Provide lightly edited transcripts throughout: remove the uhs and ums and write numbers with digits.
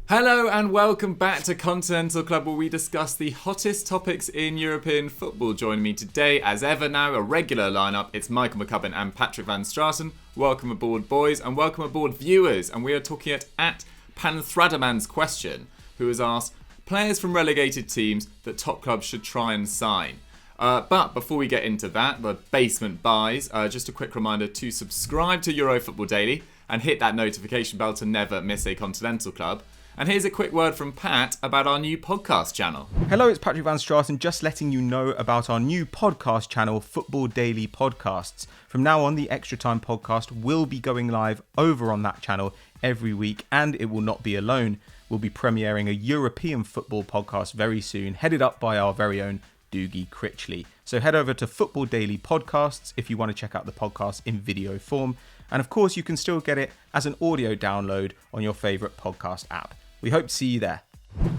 Hello and welcome back to Continental Club, where we discuss the hottest topics in European football. Joining me today, as ever now, a regular lineup, it's Michael McCubs and Patrick van Straten. Welcome aboard, boys, and welcome aboard, viewers. And we are talking at Panthradamans question, who has asked, players from relegated teams that top clubs should try and sign. But before we get into that, the basement buys, just a quick reminder to subscribe to Eurofootball Daily and hit that notification bell to never miss a Continental Club. And here's a quick word from Pat about our new podcast channel. Hello, it's Patrick van Straten, just letting you know about our new podcast channel, Football Daily Podcasts. From now on, the Extra Time podcast will be going live over on that channel every week, and it will not be alone. We'll be premiering a European football podcast very soon, headed up by our very own Dougie Critchley. So head over to Football Daily Podcasts if you want to check out the podcast in video form. And of course, you can still get it as an audio download on your favourite podcast app. We hope to see you there.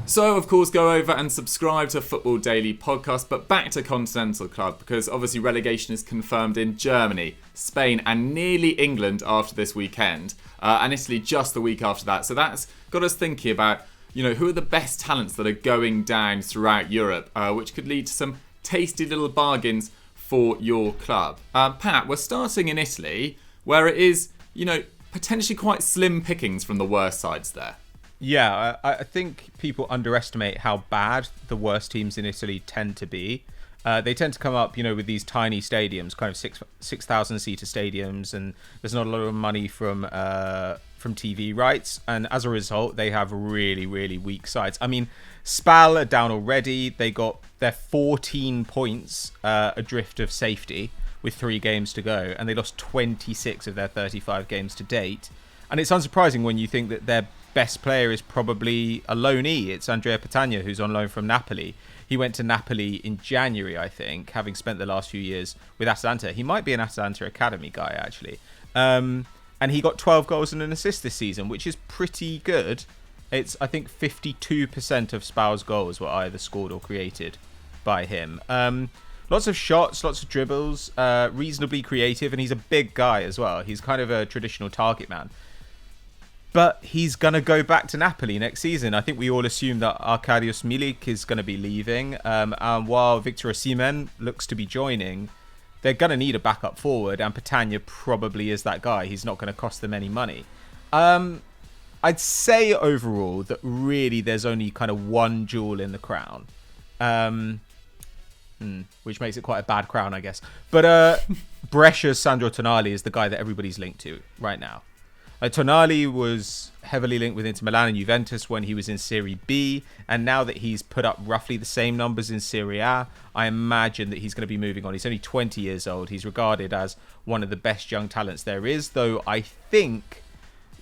So, of course, go over and subscribe to Football Daily Podcast, but back to Continental Club, because obviously relegation is confirmed in Germany, Spain, and nearly England after this weekend, and Italy just the week after that. So that's got us thinking about, who are the best talents that are going down throughout Europe, which could lead to some tasty little bargains for your club. Pat, we're starting in Italy, where it is, potentially quite slim pickings from the worst sides there. Yeah, I think people underestimate how bad the worst teams in Italy tend to be. They tend to come up, with these tiny stadiums, kind of 6,000 seater stadiums, and there's not a lot of money from TV rights, and as a result, they have really, really weak sides. I mean, Spal are down already. They got their 14 points adrift of safety with 3 games to go, and they lost 26 of their 35 games to date. And it's unsurprising when you think that their best player is probably a loanee. It's Andrea Petagna, who's on loan from Napoli. He went to Napoli in January, I think, having spent the last few years with Atalanta. He might be an Atalanta Academy guy, actually. And he got 12 goals and an assist this season, which is pretty good. It's, I think, 52% of Spal's goals were either scored or created by him. Lots of shots, lots of dribbles, reasonably creative, and he's a big guy as well. He's kind of a traditional target man. But he's going to go back to Napoli next season. I think we all assume that Arkadiusz Milik is going to be leaving. And while Victor Osimhen looks to be joining, they're going to need a backup forward. And Petagna probably is that guy. He's not going to cost them any money. I'd say overall that really there's only kind of one jewel in the crown. Which makes it quite a bad crown, I guess. But Brescia's Sandro Tonali is the guy that everybody's linked to right now. Tonali was heavily linked with Inter Milan and Juventus when he was in Serie B, and now that he's put up roughly the same numbers in Serie A, I imagine that he's going to be moving on. He's only 20 years old. He's regarded as one of the best young talents there is, though I think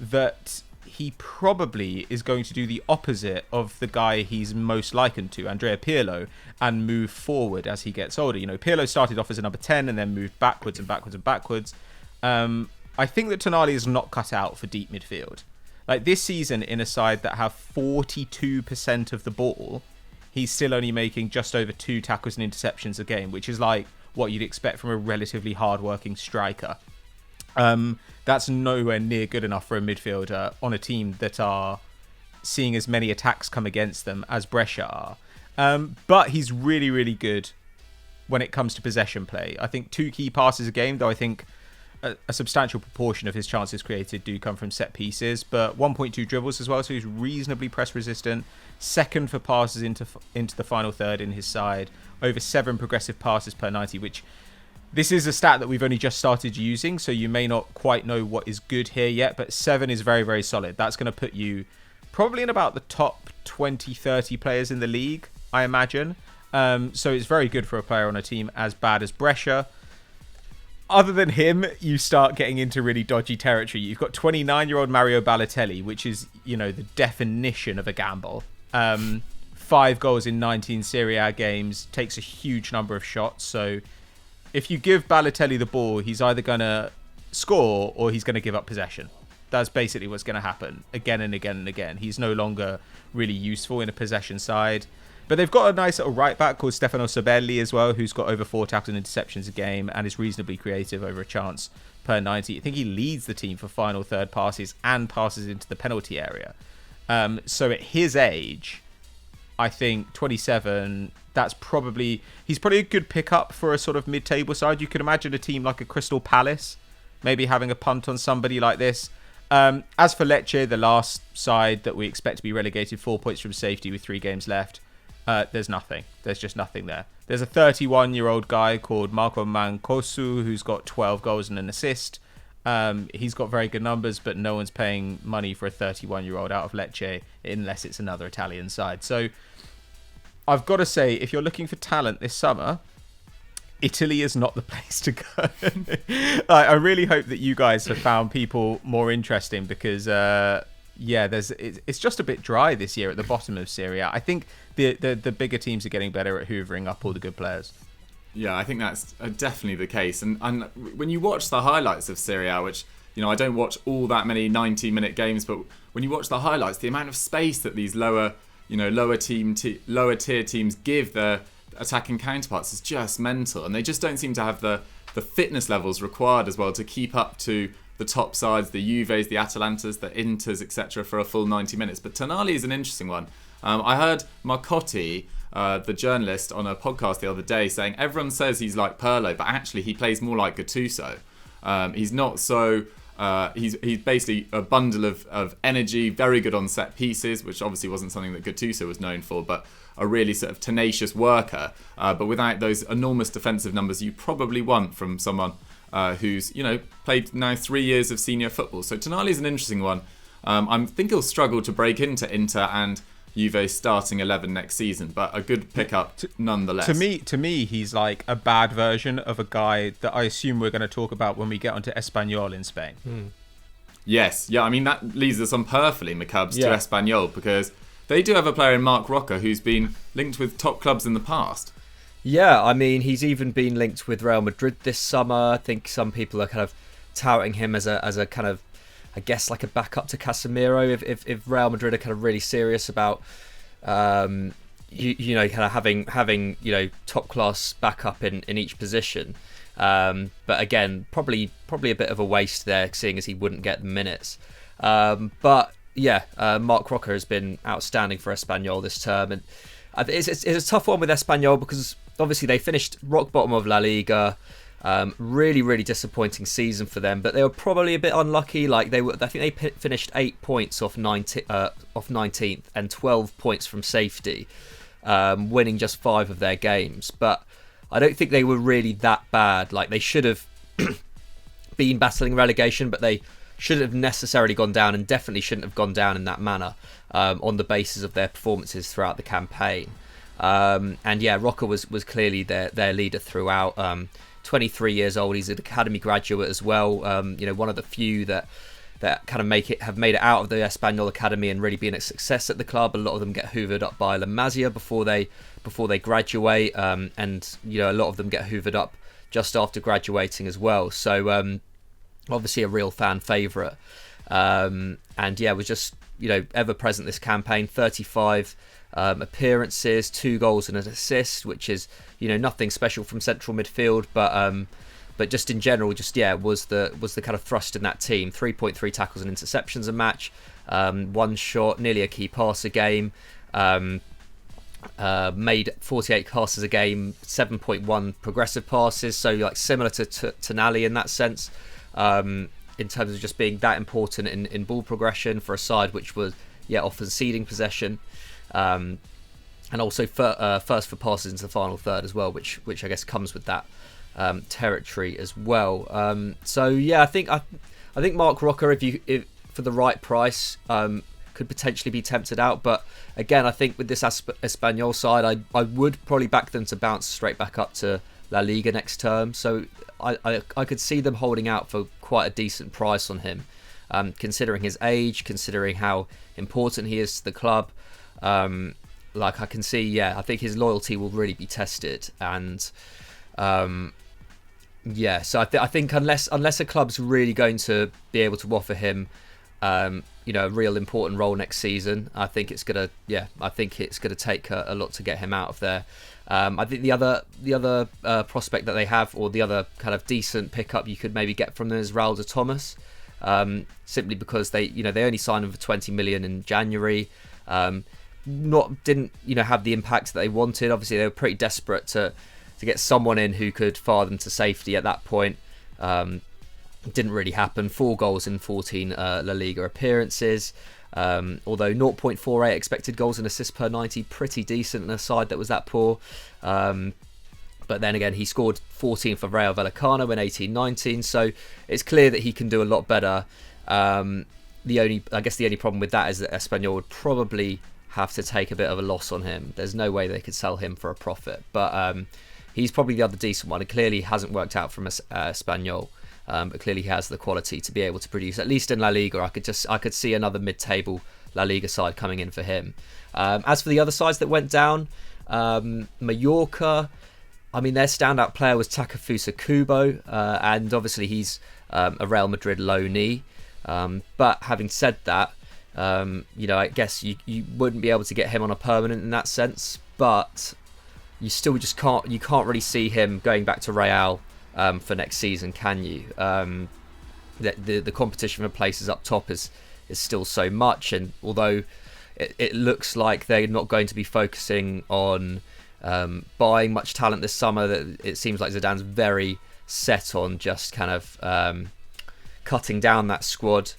that he probably is going to do the opposite of the guy he's most likened to, Andrea Pirlo, and move forward as he gets older. Pirlo started off as a number 10 and then moved backwards and backwards and backwards. I think that Tonali is not cut out for deep midfield. Like this season, in a side that have 42% of the ball, he's still only making just over 2 tackles and interceptions a game, which is like what you'd expect from a relatively hard-working striker. That's nowhere near good enough for a midfielder on a team that are seeing as many attacks come against them as Brescia are. But he's really, really good when it comes to possession play. I think 2 key passes a game, though I think a substantial proportion of his chances created do come from set pieces, but 1.2 dribbles as well, so he's reasonably press resistant. Second for passes into the final third in his side. Over 7 progressive passes per 90, which this is a stat that we've only just started using, so you may not quite know what is good here yet, but 7 is very, very solid. That's going to put you probably in about the top 20, 30 players in the league, I imagine. So it's very good for a player on a team as bad as Brescia. Other than him, you start getting into really dodgy territory. You've got 29-year-old Mario Balotelli, which is, the definition of a gamble. 5 goals in 19 Serie A games, takes a huge number of shots. So if you give Balotelli the ball, he's either going to score or he's going to give up possession. That's basically what's going to happen again and again and again. He's no longer really useful in a possession side. But they've got a nice little right back called Stefano Sabelli as well, who's got over 4 tackles and interceptions a game and is reasonably creative over a chance per 90. I think he leads the team for final third passes and passes into the penalty area. So at his age, I think 27, he's probably a good pickup for a sort of mid-table side. You could imagine a team like a Crystal Palace maybe having a punt on somebody like this. As for Lecce, the last side that we expect to be relegated, 4 points from safety with 3 games left, there's nothing. There's just nothing there. There's a 31-year-old guy called Marco Mancosu who's got 12 goals and an assist. He's got very good numbers, but no one's paying money for a 31-year-old out of Lecce unless it's another Italian side. So I've got to say, if you're looking for talent this summer, Italy is not the place to go. I really hope that you guys have found people more interesting because, it's just a bit dry this year at the bottom of Serie A. I think the bigger teams are getting better at hoovering up all the good players. Yeah, I think that's definitely the case. And when you watch the highlights of Serie A, which, I don't watch all that many 90-minute games, but when you watch the highlights, the amount of space that these lower tier teams give their attacking counterparts is just mental, and they just don't seem to have the fitness levels required as well to keep up to the top sides, the Juves, the Atalantas, the Inters, etc. for a full 90 minutes. But Tonali is an interesting one. I heard Marcotti, the journalist, on a podcast the other day saying everyone says he's like Pirlo, but actually he plays more like Gattuso. He's not so... he's basically a bundle of energy, very good on set pieces, which obviously wasn't something that Gattuso was known for, but a really sort of tenacious worker, but without those enormous defensive numbers you probably want from someone who's played now 3 years of senior football. So Tonali is an interesting one. I think he'll struggle to break into Inter and Juve's starting 11 next season, but a good pickup nonetheless. To me, he's like a bad version of a guy that I assume we're going to talk about when we get onto Espanyol in Spain. Yes, yeah, I mean that leads us on perfectly, McCubs, to Espanyol, because they do have a player in Marc Roca who's been linked with top clubs in the past. Yeah, I mean, he's even been linked with Real Madrid this summer. I think some people are kind of touting him as a kind of, I guess, like a backup to Casemiro if Real Madrid are kind of really serious about kind of having top class backup in each position. But again, probably a bit of a waste there, seeing as he wouldn't get the minutes. But yeah, Marc Roca has been outstanding for Espanyol this term, and it's a tough one with Espanyol because obviously they finished rock bottom of La Liga. Really, really disappointing season for them, but they were probably a bit unlucky. Like I think they finished 8 points off 19th and 12 points from safety, winning just 5 of their games. But I don't think they were really that bad. Like they should have been battling relegation, but they shouldn't have necessarily gone down, and definitely shouldn't have gone down in that manner on the basis of their performances throughout the campaign. And yeah, Roca was clearly their leader throughout. 23 years old, he's an academy graduate as well. One of the few that kind of have made it out of the Espanyol academy and really been a success at the club. A lot of them get hoovered up by La Masia before they graduate, and a lot of them get hoovered up just after graduating as well. So obviously a real fan favourite, and yeah, was just ever present this campaign. 35 appearances, 2 goals and an assist, which is nothing special from central midfield, but just in general, was the kind of thrust in that team. 3.3 tackles and interceptions a match, 1 shot, nearly a key pass a game, made 48 passes a game, 7.1 progressive passes, so like similar to Tonali in that sense, in terms of just being that important in ball progression for a side which was often ceding possession. And also first for passes into the final third as well, which I guess comes with that territory as well. So yeah, I think Marc Roca, if for the right price, could potentially be tempted out. But again, I think with this Espanyol side, I would probably back them to bounce straight back up to La Liga next term. So I could see them holding out for quite a decent price on him, considering his age, considering how important he is to the club. I can see, I think his loyalty will really be tested, and so I think unless a club's really going to be able to offer him, a real important role next season, I think it's gonna take a lot to get him out of there. I think the other prospect that they have, or the other kind of decent pickup you could maybe get from them, is Raul de Thomas. simply because they only signed him for 20 million in January. Didn't have the impact that they wanted. Obviously, they were pretty desperate to get someone in who could fire them to safety at that point. Didn't really happen. 4 goals in 14 La Liga appearances. Although 0.48 expected goals and assists per 90, pretty decent in a side that was that poor. But then again, he scored 14 for Rayo Vallecano in 18-19, so it's clear that he can do a lot better. The only problem with that is that Espanyol would probably have to take a bit of a loss on him. There's no way they could sell him for a profit. But he's probably the other decent one. It clearly hasn't worked out from Espanyol. But clearly he has the quality to be able to produce, at least in La Liga. I could see another mid-table La Liga side coming in for him. As for the other sides that went down, Mallorca, I mean, their standout player was Takefusa Kubo, and obviously he's a Real Madrid loanee. But having said that, I guess you wouldn't be able to get him on a permanent in that sense, but you still just can't really see him going back to Real for next season, can you? The competition for places up top is still so much, and although it looks like they're not going to be focusing on buying much talent this summer, that it seems like Zidane's very set on just kind of cutting down that squad.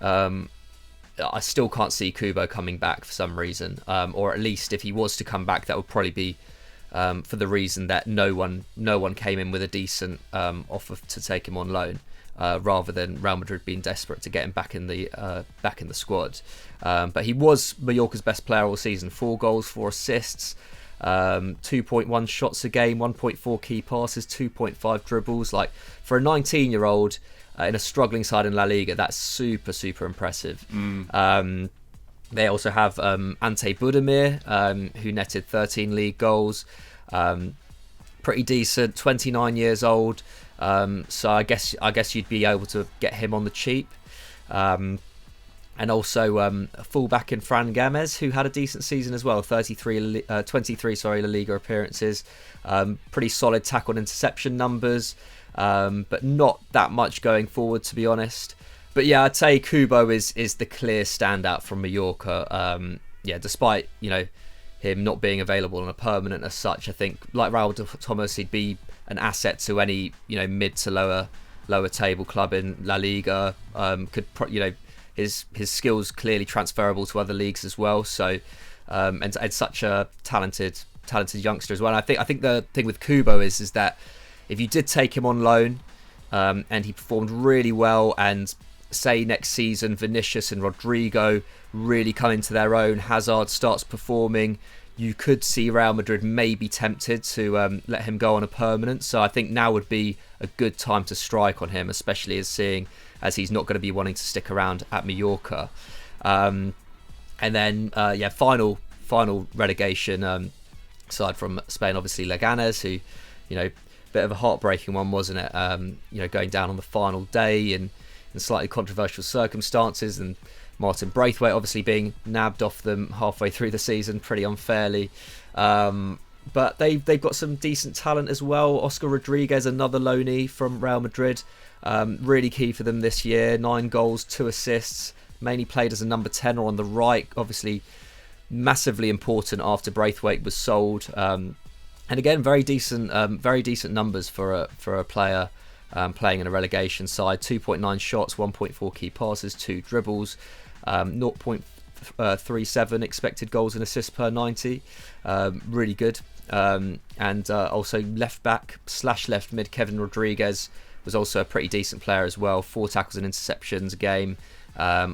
I still can't see Kubo coming back for some reason, or at least if he was to come back, that would probably be for the reason that no one came in with a decent offer to take him on loan, rather than Real Madrid being desperate to get him back in the squad. But he was Mallorca's best player all season. 4 goals, 4 assists, 2.1 shots a game, 1.4 key passes, 2.5 dribbles. Like, for a 19-year-old in a struggling side in La Liga, that's super, super impressive. They also have Ante Budimir, who netted 13 league goals. Pretty decent, 29 years old. So I guess you'd be able to get him on the cheap. And also a fullback in Fran Games, who had a decent season as well. 23 La Liga appearances. Pretty solid tackle and interception numbers, but not that much going forward, to be honest. But yeah, I'd say Kubo is the clear standout from Mallorca. Despite him not being available on a permanent as such, I think like Raul Thomas, he'd be an asset to any mid to lower table club in La Liga. His skills clearly transferable to other leagues as well. So and such a talented youngster as well. And I think the thing with Kubo is that if you did take him on loan and he performed really well, and say next season Vinicius and Rodrigo really come into their own, Hazard starts performing, you could see Real Madrid maybe tempted to let him go on a permanent. So I think now would be a good time to strike on him, especially as he's not going to be wanting to stick around at Mallorca. And then final relegation aside from Spain, obviously Leganes, who bit of a heartbreaking one, wasn't it? Going down on the final day in slightly controversial circumstances, and Martin Braithwaite obviously being nabbed off them halfway through the season pretty unfairly. But they've got some decent talent as well. Oscar Rodriguez, another loanee from Real Madrid, really key for them this year. 9 goals, 2 assists, mainly played as a number 10 or on the right. Obviously massively important after Braithwaite was sold. And again, very decent numbers for a player playing in a relegation side. 2.9 shots, 1.4 key passes, 2 dribbles, 0.37 expected goals and assists per 90. Really good. And also left back / left mid Kevin Rodriguez was also a pretty decent player as well. 4 tackles and interceptions a game.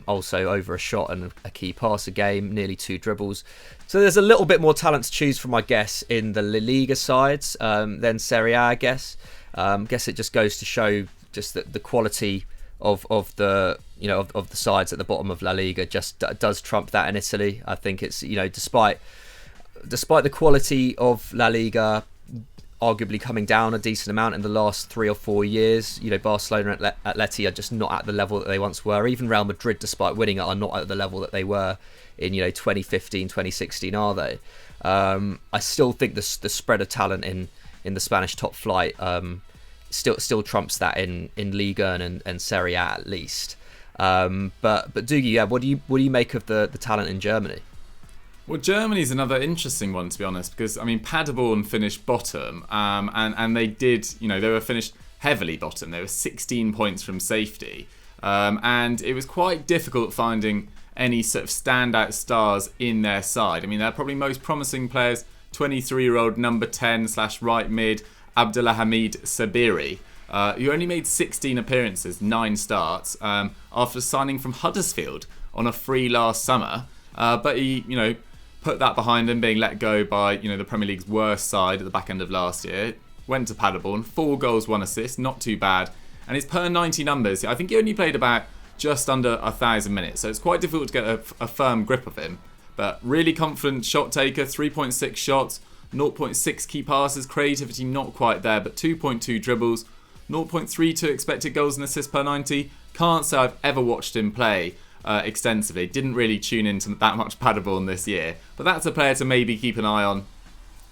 Also over a shot and a key pass a game, nearly 2 dribbles. So there's a little bit more talent to choose from, I guess, in the La Liga sides than Serie A, I guess. Guess it just goes to show just that the quality of the of the sides at the bottom of La Liga just does trump that in Italy. I think it's despite the quality of La Liga arguably coming down a decent amount in the last 3 or 4 years. Barcelona and Atleti are just not at the level that they once were. Even Real Madrid, despite winning it, are not at the level that they were in 2015, 2016, are they? I still think the spread of talent in the Spanish top flight still trumps that in Liga and Serie A at least. But Dougie, yeah, what do you make of the talent in Germany? Well, Germany's another interesting one, to be honest, because, I mean, Paderborn finished bottom, and they did, they were finished heavily bottom. They were 16 points from safety, and it was quite difficult finding any sort of standout stars in their side. I mean, their probably most promising players, 23-year-old number 10/right mid, Abdelhamid Sabiri, who only made 16 appearances, 9 starts, after signing from Huddersfield on a free last summer. But he, put that behind him, being let go by, the Premier League's worst side at the back end of last year. Went to Paderborn, 4 goals, 1 assist, not too bad. And his per 90 numbers, I think he only played about just under 1,000 minutes. So it's quite difficult to get a firm grip of him. But really confident shot taker, 3.6 shots, 0.6 key passes, creativity not quite there, but 2.2 dribbles, 0.32 expected goals and assists per 90. Can't say I've ever watched him play extensively. Didn't really tune into that much Paderborn this year. But that's a player to maybe keep an eye on.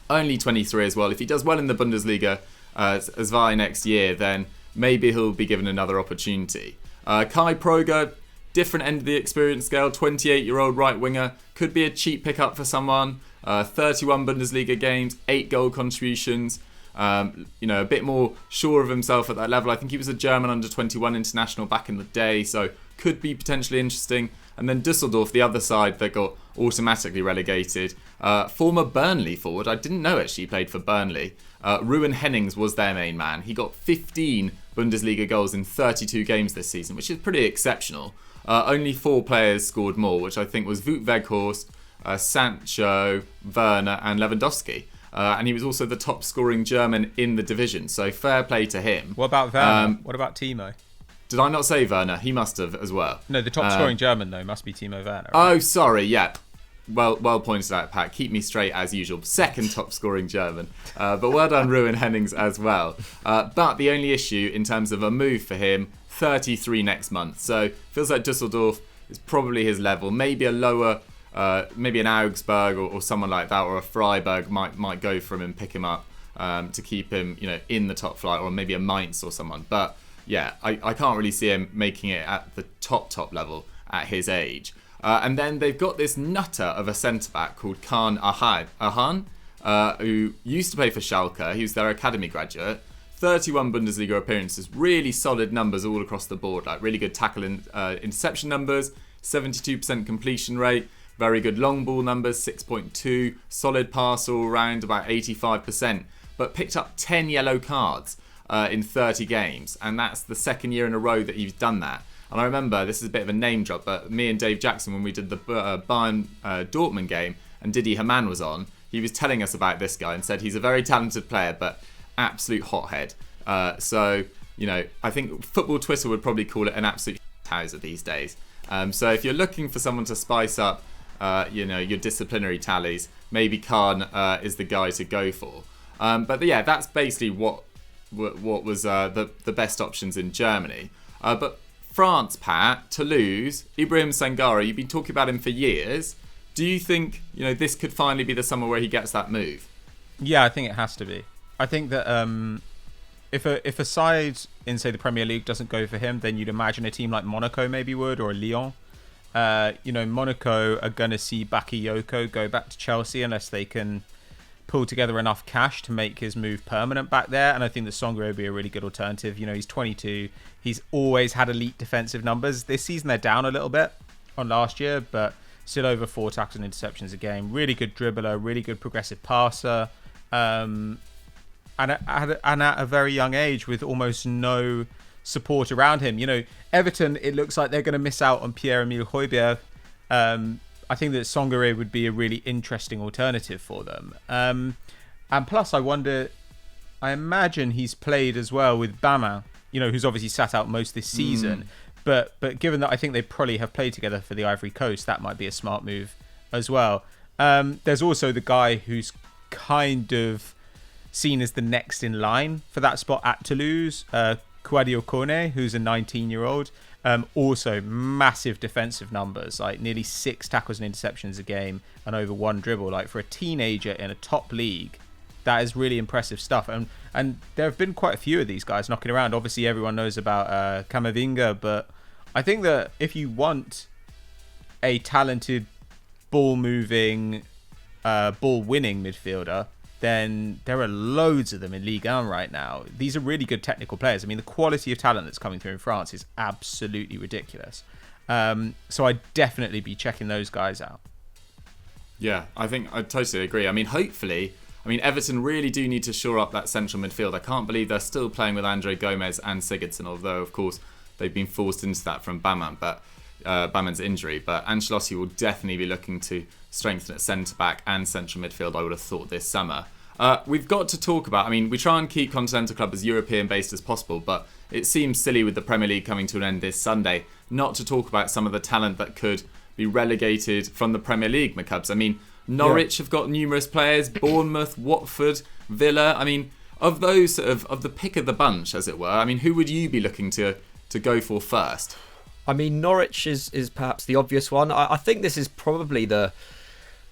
Only 23 as well. If he does well in the Bundesliga as Vi next year, then maybe he'll be given another opportunity. Kai Proger, different end of the experience scale, 28-year-old right winger. Could be a cheap pickup for someone. 31 Bundesliga games, 8 goal contributions. A bit more sure of himself at that level. I think he was a German under-21 international back in the day, so could be potentially interesting. And then Dusseldorf, the other side that got automatically relegated. Former Burnley forward, I didn't know actually he played for Burnley. Ruben Hennings was their main man. He got 15 Bundesliga goals in 32 games this season, which is pretty exceptional. Only 4 players scored more, which I think was Wout Weghorst, Sancho, Werner and Lewandowski. And he was also the top scoring German in the division, so fair play to him. What about Werner? What about Timo? Did I not say Werner? He must have as well. No, the top scoring German, though, must be Timo Werner. Right? Oh, sorry, yeah. Well pointed out, Pat. Keep me straight as usual. Second top scoring German. But well done, Ruben Hennings as well. But the only issue in terms of a move for him, 33 next month. So feels like Dusseldorf is probably his level. Maybe a lower, maybe an Augsburg or someone like that, or a Freiburg might go for him and pick him up to keep him, in the top flight, or maybe a Mainz or someone. But yeah, I can't really see him making it at the top level at his age. And then they've got this nutter of a centre-back called Kaan Ayhan, who used to play for Schalke. He was their academy graduate. 31 Bundesliga appearances, really solid numbers all across the board. Like really good tackle and interception numbers, 72% completion rate, very good long ball numbers, 6.2, solid pass all round, about 85%. But picked up 10 yellow cards in 30 games, and that's the second year in a row that he's done that. And I remember, this is a bit of a name drop, but me and Dave Jackson, when we did the Bayern Dortmund game and Didi Hamann was on, he was telling us about this guy and said he's a very talented player, but absolute hothead. So, I think football Twitter would probably call it an absolute houser these days. So if you're looking for someone to spice up, your disciplinary tallies, maybe Khan is the guy to go for. But yeah, that's basically what was the best options in Germany. But France, Pat, Toulouse, Ibrahim Sangare, you've been talking about him for years. Do you think, this could finally be the summer where he gets that move? Yeah, I think it has to be. I think that if a side in, say, the Premier League doesn't go for him, then you'd imagine a team like Monaco maybe would, or Lyon. Monaco are going to see Bakayoko go back to Chelsea unless they can pull together enough cash to make his move permanent back there. And I think that Sangare would be a really good alternative. He's 22. He's always had elite defensive numbers. This season they're down a little bit on last year, but still over 4 tackles and interceptions a game. Really good dribbler, really good progressive passer. And at a very young age with almost no support around him. Everton, it looks like they're going to miss out on Pierre-Emile Højbjerg. I think that Sangare would be a really interesting alternative for them. And plus, I imagine he's played as well with Bamin, who's obviously sat out most this season. But given that I think they probably have played together for the Ivory Coast, that might be a smart move as well. There's also the guy who's kind of seen as the next in line for that spot at Toulouse, Kouadio Kone, who's a 19-year-old. Also massive defensive numbers, like nearly 6 tackles and interceptions a game and over 1 dribble. Like for a teenager in a top league, that is really impressive stuff. And there have been quite a few of these guys knocking around. Obviously everyone knows about Camavinga, but I think that if you want a talented, ball-moving, ball-winning midfielder, then there are loads of them in Ligue 1 right now. These are really good technical players. I mean, the quality of talent that's coming through in France is absolutely ridiculous. So I'd definitely be checking those guys out. Yeah, I think I totally agree. I mean, hopefully, Everton really do need to shore up that central midfield. I can't believe they're still playing with Andre Gomez and Sigurdsson, although, of course, they've been forced into that from Baman's injury. But Ancelotti will definitely be looking to strengthen at centre-back and central midfield, I would have thought, this summer. We've got to talk about, we try and keep Continental Club as European-based as possible, but it seems silly with the Premier League coming to an end this Sunday not to talk about some of the talent that could be relegated from the Premier League, McCubs. Norwich have got numerous players, Bournemouth, Watford, Villa. Of those of the pick of the bunch, as it were, who would you be looking to go for first? Norwich is perhaps the obvious one. I think this is probably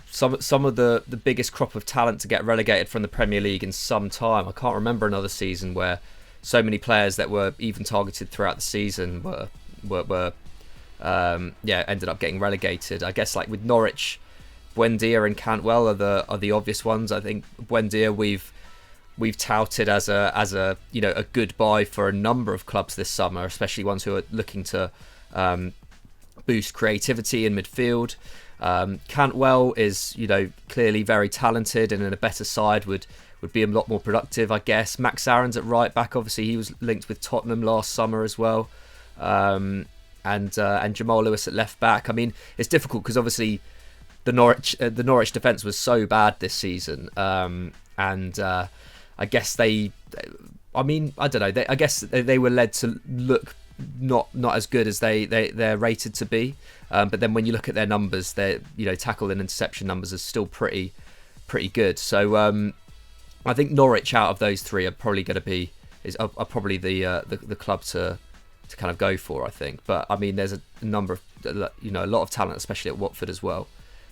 some of the biggest crop of talent to get relegated from the Premier League in some time. I can't remember another season where so many players that were even targeted throughout the season ended up getting relegated. I guess like with Norwich, Buendia and Cantwell are the obvious ones. I think Buendia we've touted as a good buy for a number of clubs this summer, especially ones who are looking to boost creativity in midfield. Cantwell is clearly very talented and in a better side would be a lot more productive, I guess. Max Aaron's at right back. Obviously, he was linked with Tottenham last summer as well. And Jamal Lewis at left back. It's difficult because obviously the Norwich defence was so bad this season, and I guess I don't know. I guess they were led to look not as good as they're rated to be. But then when you look at their numbers, their tackle and interception numbers are still pretty good. So I think Norwich out of those three are probably going to be probably the club to kind of go for, I think. But there's a number of a lot of talent, especially at Watford as well.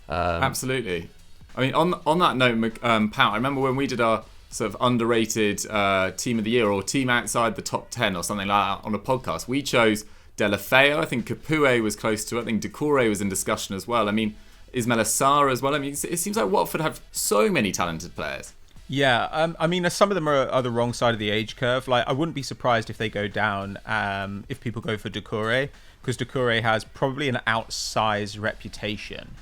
Absolutely. On that note, Pat, I remember when we did our sort of underrated team of the year or team outside the top 10 or something like that on a podcast, we chose Deulofeu. I think Caputo was close to it. I think Doucouré was in discussion as well. Ismaila Sarr as well. It seems like Watford have so many talented players. Yeah, some of them are the wrong side of the age curve. Like, I wouldn't be surprised if they go down if people go for Doucouré, because Doucouré has probably an outsized reputation.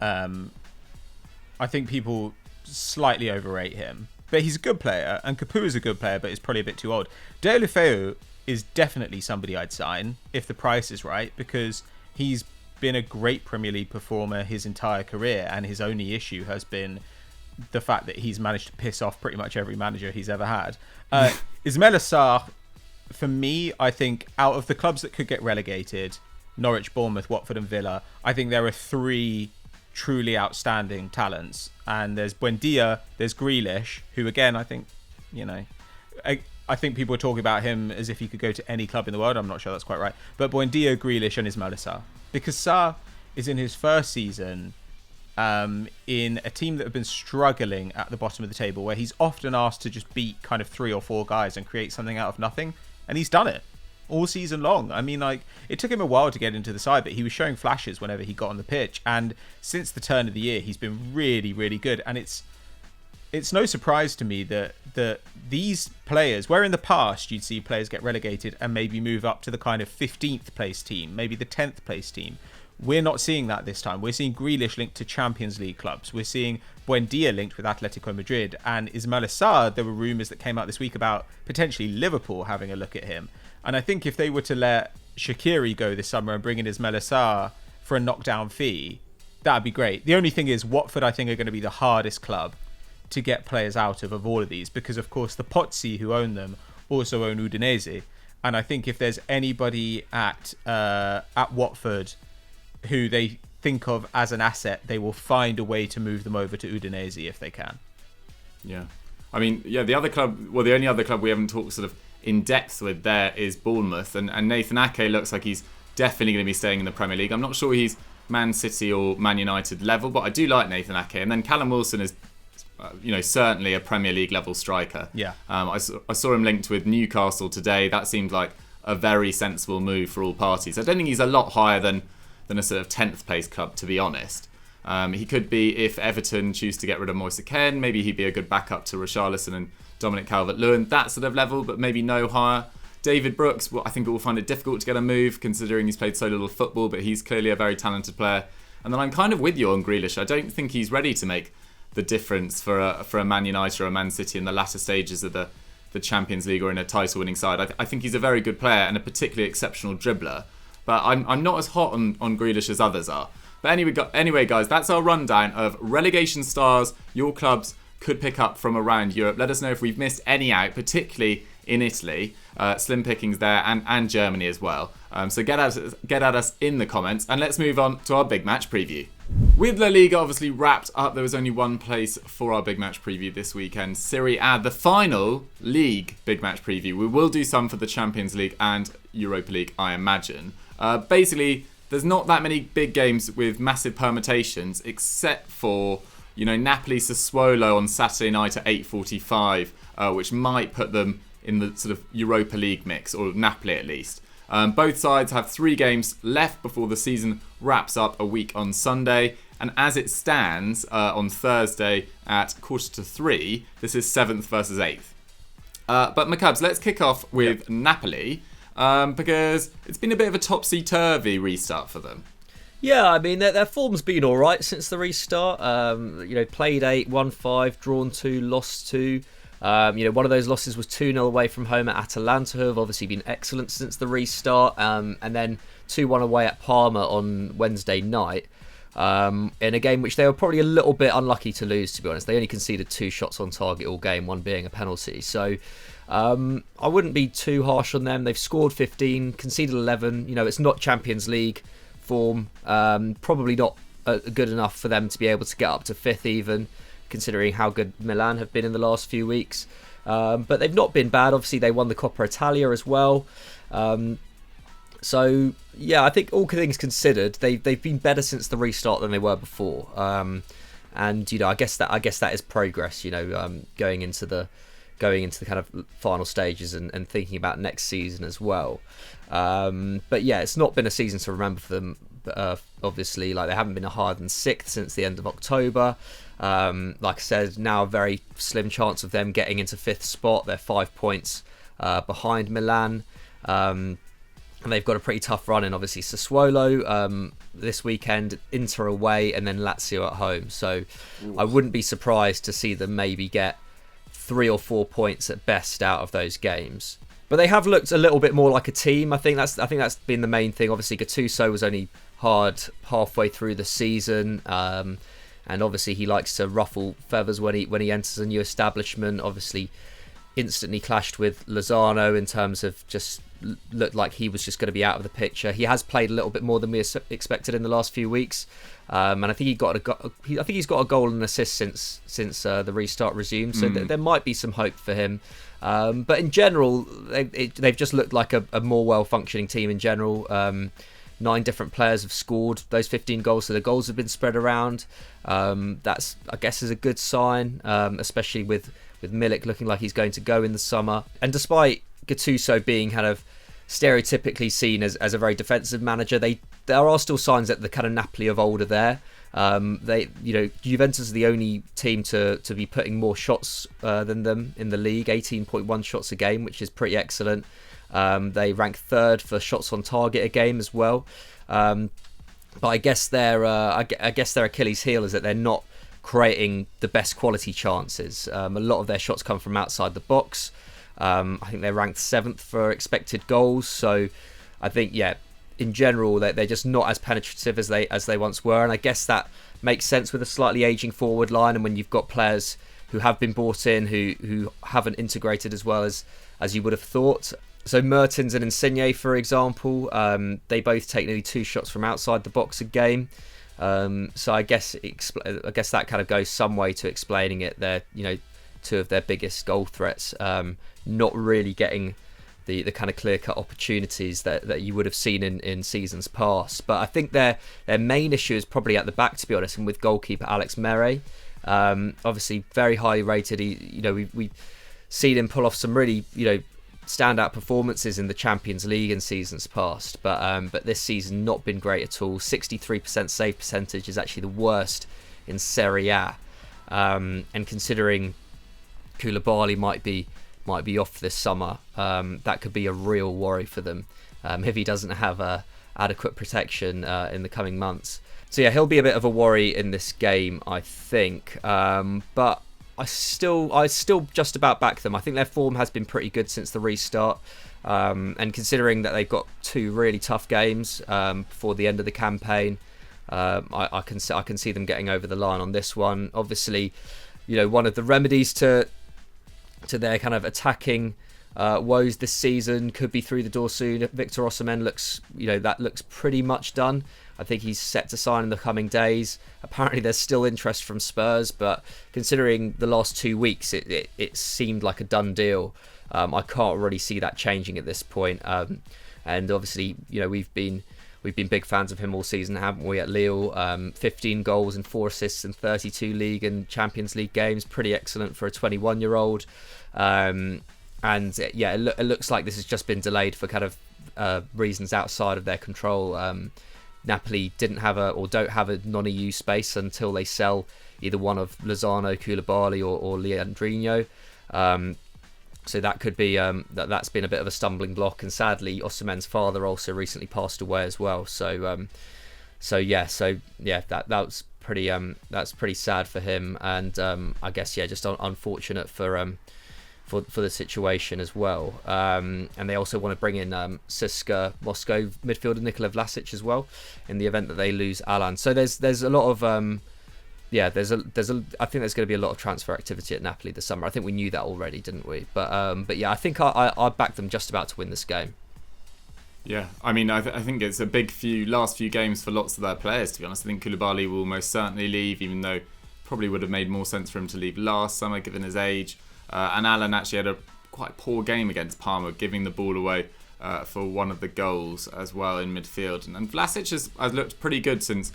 I think people slightly overrate him, but he's a good player, and Caputo is a good player, but he's probably a bit too old. Deulofeu is definitely somebody I'd sign if the price is right, because he's been a great Premier League performer his entire career, and his only issue has been the fact that he's managed to piss off pretty much every manager he's ever had. Ismaila Sarr, for me, I think out of the clubs that could get relegated, Norwich, Bournemouth, Watford and Villa, I think there are three truly outstanding talents. And there's Buendia, there's Grealish, who again, I think, I think people are talking about him as if he could go to any club in the world. I'm not sure that's quite right. But Buendia, Grealish and Ismaila Sarr. Because Sarr is in his first season in a team that have been struggling at the bottom of the table, where he's often asked to just beat kind of 3 or 4 guys and create something out of nothing. And he's done it all season long. It took him a while to get into the side, but he was showing flashes whenever he got on the pitch. And since the turn of the year, he's been really, really good. And it's no surprise to me that these players, where in the past you'd see players get relegated and maybe move up to the kind of 15th place team, maybe the 10th place team, we're not seeing that this time. We're seeing Grealish linked to Champions League clubs. We're seeing Buendia linked with Atletico Madrid. And Ismaila Sarr, there were rumours that came out this week about potentially Liverpool having a look at him. And I think if they were to let Shaqiri go this summer and bring in Ismaila Sarr for a knockdown fee, that'd be great. The only thing is, Watford, I think, are going to be the hardest club to get players out of all of these, because, of course, the Pozzi who own them also own Udinese. And I think if there's anybody at Watford who they think of as an asset, they will find a way to move them over to Udinese if they can. Yeah. The other club, the only other club we haven't talked sort of in depth with there is Bournemouth, and Nathan Ake looks like he's definitely going to be staying in the Premier League. I'm not sure he's Man City or Man United level, but I do like Nathan Ake. And then Callum Wilson is certainly a Premier League level striker. Yeah. I saw him linked with Newcastle today. That seemed like a very sensible move for all parties. I don't think he's a lot higher than a sort of 10th place club, to be honest. He could be, if Everton choose to get rid of Moise Kean, maybe he'd be a good backup to Richarlison and Dominic Calvert-Lewin, that sort of level, but maybe no higher. David Brooks, well, I think will find it difficult to get a move considering he's played so little football, but he's clearly a very talented player. And then I'm kind of with you on Grealish. I don't think he's ready to make the difference for a Man United or a Man City in the latter stages of the Champions League or in a title-winning side. I think he's a very good player and a particularly exceptional dribbler, but I'm not as hot on Grealish as others are. But anyway, guys, that's our rundown of relegation stars your clubs could pick up from around Europe. Let us know if we've missed any out, particularly in Italy. Slim pickings there, and Germany as well. So get at us in the comments, and let's move on to our big match preview. With La Liga obviously wrapped up, there was only one place for our big match preview this weekend. Serie A, the final league big match preview. We will do some for the Champions League and Europa League, I imagine. Basically, there's not that many big games with massive permutations, except for, Napoli Sassuolo on Saturday night at 8:45, which might put them in the sort of Europa League mix, or Napoli at least. Both sides have 3 games left before the season wraps up a week on Sunday. And as it stands on Thursday at 2:45, this is 7th versus 8th. But McCubs, let's kick off with Napoli, because it's been a bit of a topsy-turvy restart for them. Yeah, I mean, their form's been all right since the restart. Played 8, won 5, drawn 2, lost 2. One of those losses was 2-0 away from home at Atalanta, who have obviously been excellent since the restart. And then 2-1 away at Parma on Wednesday night. In a game which they were probably a little bit unlucky to lose, to be honest. They only conceded 2 shots on target all game, one being a penalty. So I wouldn't be too harsh on them. They've scored 15, conceded 11. It's not Champions League form. Probably not good enough for them to be able to get up to 5th even, considering how good Milan have been in the last few weeks. But they've not been bad. Obviously, they won the Coppa Italia as well. So, yeah, I think all things considered, they've been better since the restart than they were before. And I guess that is progress. Going into the kind of final stages and thinking about next season as well. But yeah, it's not been a season to remember for them. Obviously, they haven't been higher than 6th since the end of October. Like I said, now a very slim chance of them getting into 5th spot. They're 5 points behind Milan. And they've got a pretty tough run in, obviously, Sassuolo this weekend, Inter away, and then Lazio at home. So I wouldn't be surprised to see them maybe get 3 or 4 points at best out of those games. But they have looked a little bit more like a team. I think that's been the main thing. Obviously, Gattuso was only hard halfway through the season. And obviously he likes to ruffle feathers when he enters a new establishment. Obviously instantly clashed with Lozano in terms of just looked like he was just going to be out of the picture. He has played a little bit more than we expected in the last few weeks. And I think he's got a goal and assist since the restart resumed. So there might be some hope for him. But in general, they've just looked like a more well-functioning team in general. 9 different players have scored those 15 goals, so the goals have been spread around. That's, I guess, is a good sign, especially with Milik looking like he's going to go in the summer. And despite Gattuso being kind of stereotypically seen as a very defensive manager, there are still signs that the kind of Napoli of old are there. Juventus are the only team to be putting more shots than them in the league, 18.1 shots a game, which is pretty excellent. They rank 3rd for shots on target a game as well. But I guess their Achilles heel is that they're not creating the best quality chances. A lot of their shots come from outside the box. I think they're ranked 7th for expected goals. So I think, in general, they're just not as penetrative as they once were. And I guess that makes sense with a slightly aging forward line, and when you've got players who have been brought in who haven't integrated as well as you would have thought. So Mertens and Insigne, for example, they both take nearly 2 shots from outside the box a game. So I guess that kind of goes some way to explaining it. They're 2 of their biggest goal threats not really getting the kind of clear-cut opportunities that you would have seen in seasons past. But I think their main issue is probably at the back, to be honest, and with goalkeeper Alex Mere. Obviously very highly rated. We've seen him pull off some really standout performances in the Champions League in seasons past, but this season not been great at all. 63% save percentage is actually the worst in Serie A, and considering Koulibaly might be off this summer, that could be a real worry for them if he doesn't have adequate protection in the coming months. So yeah, he'll be a bit of a worry in this game, I think. But I still just about back them. I think their form has been pretty good since the restart, and considering that they've got 2 really tough games before the end of the campaign, I can see them getting over the line on this one. Obviously, one of the remedies to their kind of attacking woes this season could be through the door soon. Victor Osimhen looks pretty much done. I think he's set to sign in the coming days. Apparently there's still interest from Spurs, but considering the last 2 weeks, it seemed like a done deal. I can't really see that changing at this point. And obviously, we've been big fans of him all season, haven't we, at Lille? 15 goals and 4 assists in 32 league and Champions League games. Pretty excellent for a 21-year-old. And yeah, it looks like this has just been delayed for kind of reasons outside of their control. Napoli don't have a non-EU space until they sell either one of Lozano, Koulibaly or Leandrinho. So that could be that's been a bit of a stumbling block, and sadly Osimhen's father also recently passed away as well. So that's pretty sad for him, and I guess just unfortunate for the situation as well. And they also want to bring in Siska Moscow midfielder Nikola Vlasic as well in the event that they lose Alan. So there's a lot of I think there's going to be a lot of transfer activity at Napoli this summer. I think we knew that already, didn't we? But yeah, I think I backed them just about to win this game. Yeah, I mean, I think it's a big last few games for lots of their players, to be honest. I think Koulibaly will most certainly leave, even though probably would have made more sense for him to leave last summer given his age. And Alan actually had a quite poor game against Parma, giving the ball away for one of the goals as well in midfield. And Vlasic has looked pretty good since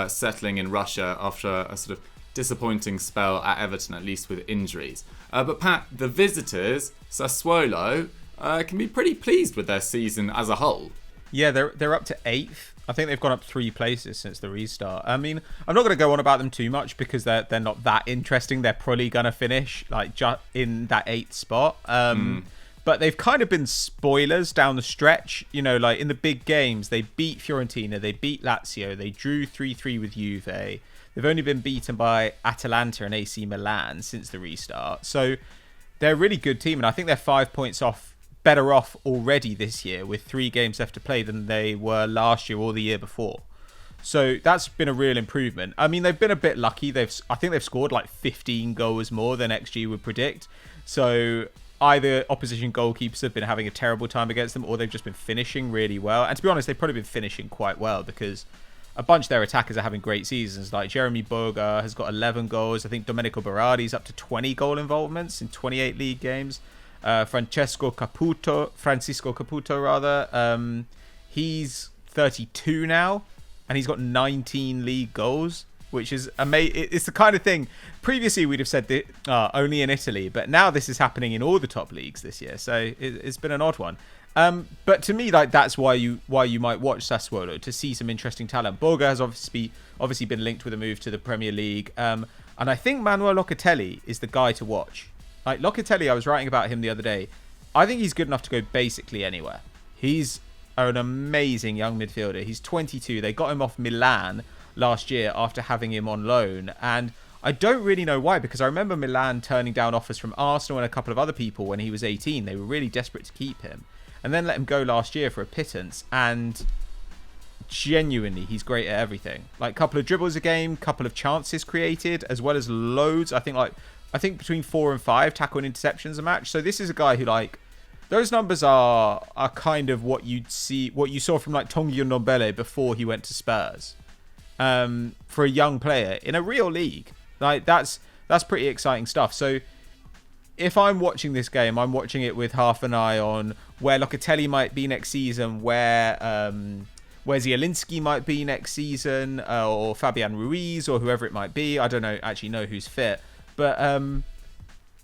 settling in Russia after a sort of disappointing spell at Everton, at least with injuries. But Pat, the visitors, Sassuolo, can be pretty pleased with their season as a whole. Yeah, they're up to 8th. I think they've gone up 3 places since the restart. I mean, I'm not going to go on about them too much because they're not that interesting. They're probably going to finish in that 8th spot. But they've kind of been spoilers down the stretch. Like in the big games, they beat Fiorentina, they beat Lazio, they drew 3-3 with Juve. They've only been beaten by Atalanta and AC Milan since the restart. So they're a really good team, and I think they're 5 points better off already this year with 3 games left to play than they were last year or the year before. So that's been a real improvement. I mean, they've been a bit lucky. I think they've scored like 15 goals more than XG would predict. So either opposition goalkeepers have been having a terrible time against them, or they've just been finishing really well. And to be honest, they've probably been finishing quite well because a bunch of their attackers are having great seasons. Like Jeremy Boga has got 11 goals. I think Domenico Berardi's up to 20 goal involvements in 28 league games. Francesco Caputo, he's 32 now, and he's got 19 league goals, which is amazing. It's the kind of thing previously we'd have said that only in Italy, but now this is happening in all the top leagues this year. So it's been an odd one. But to me, that's why you might watch Sassuolo, to see some interesting talent. Boga has obviously been linked with a move to the Premier League, and I think Manuel Locatelli is the guy to watch. Like Locatelli, I was writing about him the other day. I think he's good enough to go basically anywhere. He's an amazing young midfielder. He's 22. They got him off Milan last year after having him on loan. And I don't really know why, because I remember Milan turning down offers from Arsenal and a couple of other people when he was 18. They were really desperate to keep him. And then let him go last year for a pittance. And genuinely, he's great at everything. Like a couple of dribbles a game, couple of chances created, as well as loads. I think between 4 and 5 tackle and interceptions a match. So this is a guy who, like, those numbers are kind of what you saw from like Tongi Ndombele before he went to Spurs. For a young player in a real league, like that's pretty exciting stuff. So if I'm watching this game, I'm watching it with half an eye on where Locatelli might be next season, where Zielinski might be next season, or Fabian Ruiz, or whoever it might be. I don't know who's fit. But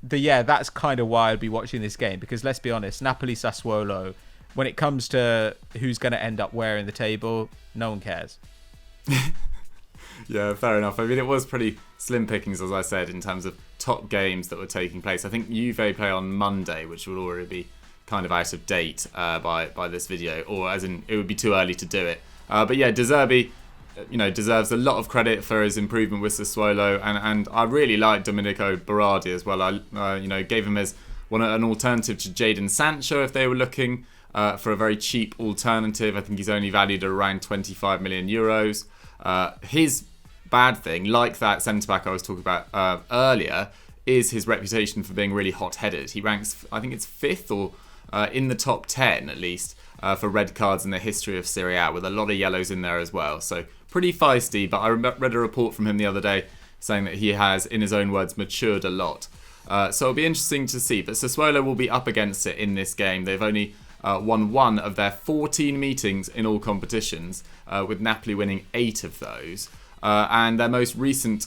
that's kind of why I'd be watching this game, because let's be honest, Napoli Sassuolo, when it comes to who's going to end up where in the table, no one cares. Yeah, fair enough. I mean, it was pretty slim pickings, as I said, in terms of top games that were taking place. I think Juve play on Monday, which will already be kind of out of date by this video, or as in it would be too early to do it. But yeah, De Zerbi, deserves a lot of credit for his improvement with Sassuolo, and I really like Domenico Berardi as well. I gave him as an alternative to Jadon Sancho if they were looking for a very cheap alternative. I think he's only valued at around 25 million euros. His bad thing, like that centre-back I was talking about earlier, is his reputation for being really hot-headed. He ranks, I think it's 5th or in the top 10 at least, for red cards in the history of Serie A, with a lot of yellows in there as well. So pretty feisty, but I read a report from him the other day saying that he has, in his own words, matured a lot. So it'll be interesting to see. But Sassuolo will be up against it in this game. They've only won 1 of their 14 meetings in all competitions, with Napoli winning 8 of those. And their most recent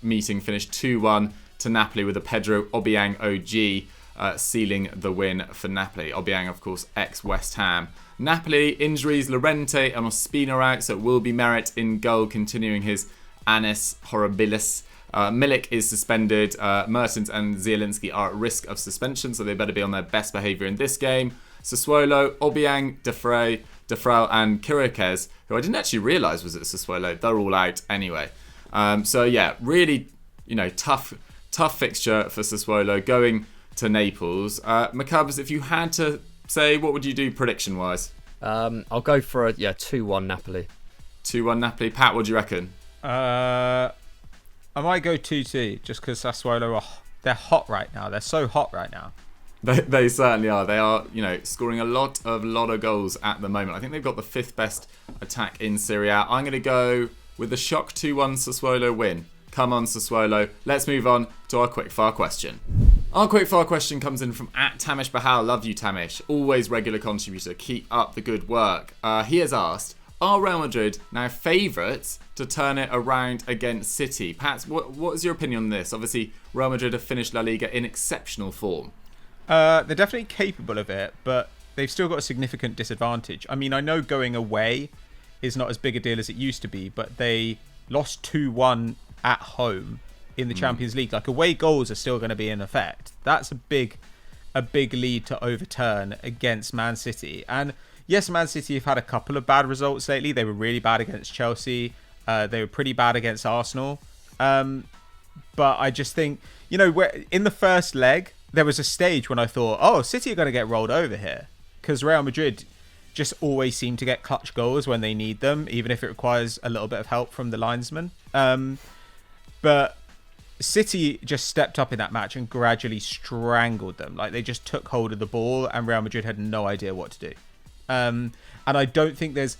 meeting finished 2-1 to Napoli, with a Pedro Obiang OG sealing the win for Napoli. Obiang, of course, ex-West Ham. Napoli, injuries, Llorente and Ospina out, so it will be Meret in goal, continuing his annus horribilis. Milik is suspended. Mertens and Zielinski are at risk of suspension, so they better be on their best behaviour in this game. Sassuolo, Obiang, Defrel and Kirikes, who I didn't actually realise was at Sassuolo. They're all out anyway. So yeah, really, tough fixture for Sassuolo going to Naples. McCubs, if you had to say, what would you do prediction-wise? I'll go for a 2-1 Napoli. 2-1 Napoli. Pat, what do you reckon? I might go 2-2, just because Sassuolo, they're hot right now. They're so hot right now. They certainly are. They are, scoring a lot of goals at the moment. I think they've got the 5th best attack in Serie A. I'm going to go with the shock 2-1 Sassuolo win. Come on, Sassuolo. Let's move on to our quickfire question. Our quickfire question comes in from @Tamish Bahal. Love you, Tamish. Always regular contributor. Keep up the good work. He has asked, are Real Madrid now favourites to turn it around against City? Pat, what is your opinion on this? Obviously, Real Madrid have finished La Liga in exceptional form. They're definitely capable of it, but they've still got a significant disadvantage. I mean, I know going away is not as big a deal as it used to be, but they lost 2-1 at home in the Champions League. Like, away goals are still going to be in effect. That's a big lead to overturn against Man City. And yes, Man City have had a couple of bad results lately. They were really bad against Chelsea. They were pretty bad against Arsenal. But I just think, in the first leg, there was a stage when I thought, City are going to get rolled over here, because Real Madrid just always seem to get clutch goals when they need them, even if it requires a little bit of help from the linesman. But City just stepped up in that match and gradually strangled them. Like, they just took hold of the ball, and Real Madrid had no idea what to do. And I don't think there's,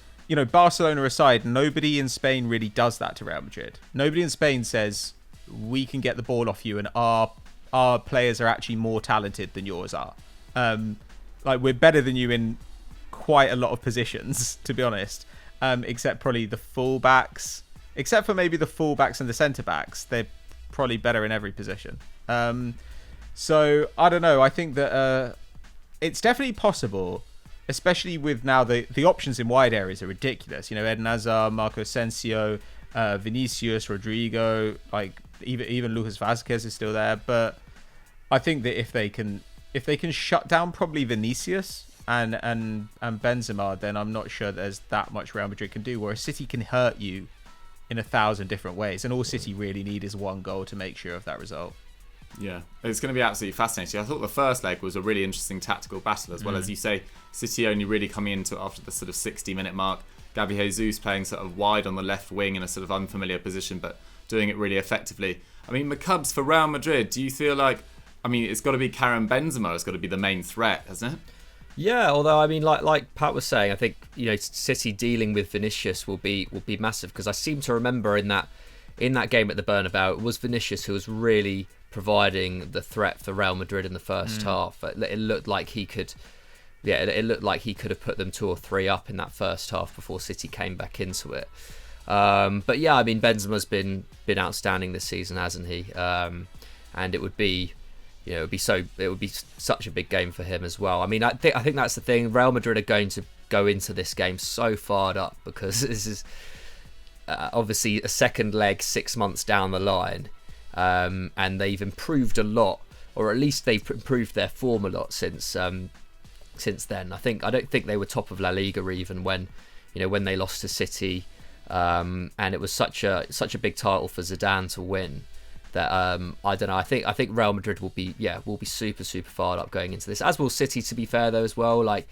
Barcelona aside, nobody in Spain really does that to Real Madrid. Nobody in Spain says, we can get the ball off you, and our players are actually more talented than yours are. We're better than you in quite a lot of positions, to be honest. Except probably the fullbacks. Except for maybe the fullbacks and the centre-backs. They're probably better in every position. So, I don't know. I think that it's definitely possible, especially with now the options in wide areas are ridiculous. Eden Hazard, Marco Asensio, Vinicius, Rodrigo, even Lucas Vazquez is still there. But I think that if they can shut down probably Vinicius and Benzema, then I'm not sure there's that much Real Madrid can do. Whereas City can hurt you in 1,000 different ways, and all City really need is one goal to make sure of that result. Yeah, it's going to be absolutely fascinating. I thought the first leg was a really interesting tactical battle as well. As you say, City only really coming into it after the sort of 60-minute mark. Gavi Jesus playing sort of wide on the left wing in a sort of unfamiliar position, but doing it really effectively. I mean, McCubs, for Real Madrid, do you feel like, it's got to be Karim Benzema, it's got to be the main threat, hasn't it? Yeah, although like Pat was saying, I think City dealing with Vinicius will be massive, because I seem to remember in that game at the Bernabeu, it was Vinicius who was really providing the threat for Real Madrid in the first half. It looked like he could, it looked like he could have put them 2 or 3 up in that first half before City came back into it. But yeah, Benzema's been outstanding this season, hasn't he? And it would be it would be such a big game for him as well. I mean, I think that's the thing. Real Madrid are going to go into this game so fired up because this is obviously a second leg 6 months down the line, and they've improved a lot, or at least they've improved their form a lot since then. I don't think they were top of La Liga even when they lost to City, and it was such a big title for Zidane to win. That I don't know. I think Real Madrid will be super fired up going into this. As will City, to be fair though as well. Like,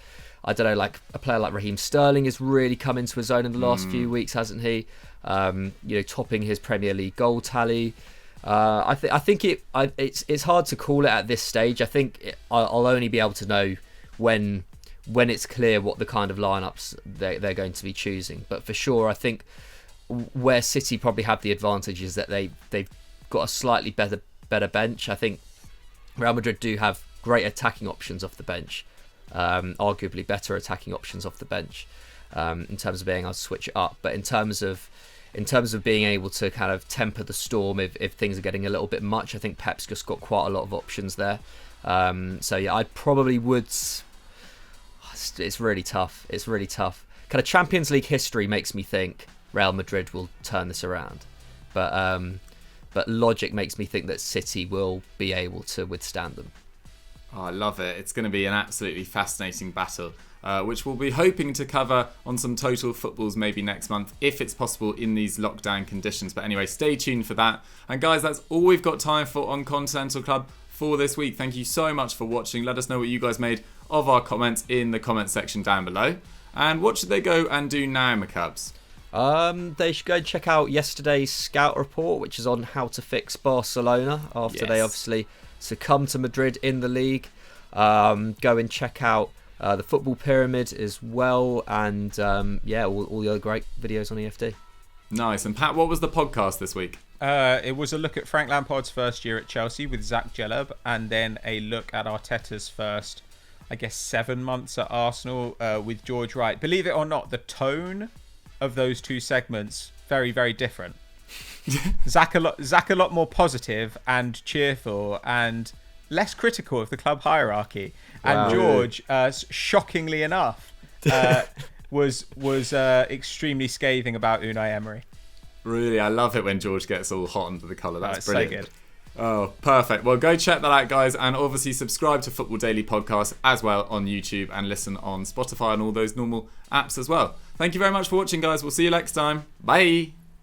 I don't know, like a player like Raheem Sterling has really come into his own in the last few weeks, hasn't he? Topping his Premier League goal tally. I think it's hard to call it at this stage. I think I'll only be able to know when it's clear what the kind of lineups they're going to be choosing. But for sure, I think where City probably have the advantage is that they've got a slightly better bench. I think Real Madrid do have great attacking options off the bench, arguably better attacking options off the bench in terms of being able to switch it up. But in terms of being able to kind of temper the storm if things are getting a little bit much, I think Pep's just got quite a lot of options there. So yeah, I probably would. It's really tough. Kind of Champions League history makes me think Real Madrid will turn this around, but logic makes me think that City will be able to withstand them. Oh, I love it. It's going to be an absolutely fascinating battle, which we'll be hoping to cover on some Total Footballs maybe next month, if it's possible in these lockdown conditions. But anyway, stay tuned for that. And guys, that's all we've got time for on Continental Club for this week. Thank you so much for watching. Let us know what you guys made of our comments in the comment section down below. And what should they go and do now, McCubs? They should go and check out yesterday's scout report, which is on how to fix Barcelona after they obviously succumbed to Madrid in the league. Go and check out the Football Pyramid as well, and all the other great videos on EFD. Nice. And Pat, what was the podcast this week? It was a look at Frank Lampard's first year at Chelsea with Zach Gelab, and then a look at Arteta's first, I guess, 7 months at Arsenal with George Wright. Believe it or not, the tone of those two segments very, very different. Zach a lot more positive and cheerful and less critical of the club hierarchy. Wow. And George, shockingly enough, was extremely scathing about Unai Emery. Really, I love it when George gets all hot under the collar. That's brilliant. So good. Oh, perfect. Well, go check that out, guys, and obviously subscribe to Football Daily Podcast as well on YouTube, and listen on Spotify and all those normal apps as well. Thank you very much for watching, guys. We'll see you next time. Bye.